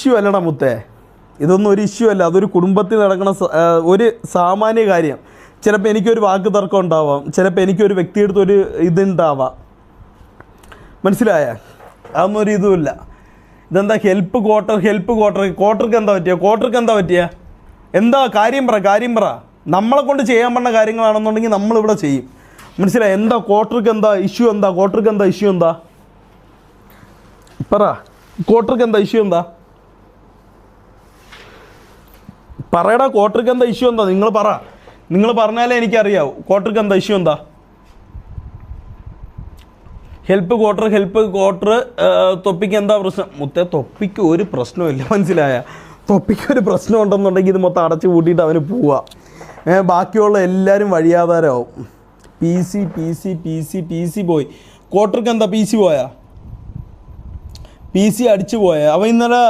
Issue അല്ലടാ മുത്തേ, ഇതൊന്നും ഒരു ഇഷ്യൂ അല്ല. അതൊരു കുടുംബത്തിൽ നടക്കുന്ന ഒരു സാമാന്യ കാര്യം. ചിലപ്പോൾ എനിക്കൊരു വാക്ക് തർക്കം ഉണ്ടാവാം, ചിലപ്പോൾ എനിക്കൊരു വ്യക്തിയെടുത്തൊരു ഇതുണ്ടാവാം, മനസ്സിലായ? അതൊന്നും ഒരു ഇതുമില്ല. ഇതെന്താ ഹെൽപ്പ് ക്വാർട്ടർക്ക് എന്താ പറ്റിയ എന്താ കാര്യം പറ. നമ്മളെ കൊണ്ട് ചെയ്യാൻ പറ്റുന്ന കാര്യങ്ങളാണെന്നുണ്ടെങ്കിൽ നമ്മളിവിടെ ചെയ്യും, മനസ്സിലായി? എന്താ ക്വാർട്ടർക്ക് എന്താ ഇഷ്യൂ എന്താ പറ. ക്വാർട്ടർക്ക് എന്താ ഇഷ്യൂ എന്താ പറയടാ. ക്വാർട്ടർക്ക് എന്താ ഇഷ്യൂ എന്താ നിങ്ങൾ പറഞ്ഞാലേ എനിക്കറിയാവൂ. ക്വാർട്ടർക്ക് എന്താ ഇഷ്യൂ എന്താ? ഹെൽപ്പ് ക്വാർട്ടർ തൊപ്പിക്ക് എന്താ പ്രശ്നം? മുത്തേ, തൊപ്പിക്ക് ഒരു പ്രശ്നമില്ല, മനസ്സിലായ? തൊപ്പിക്ക് ഒരു പ്രശ്നം ഉണ്ടെന്നുണ്ടെങ്കിൽ ഇത് മൊത്തം അടച്ചു കൂട്ടിയിട്ട് അവന് പോവുക. ബാക്കിയുള്ള എല്ലാവരും വഴിയാധാരമാവും. പി സി പോയി. ക്വാർട്ടർക്ക് എന്താ പി സി പോയാ? പി സി അടിച്ചു പോയാ? അവൻ ഇന്നലെ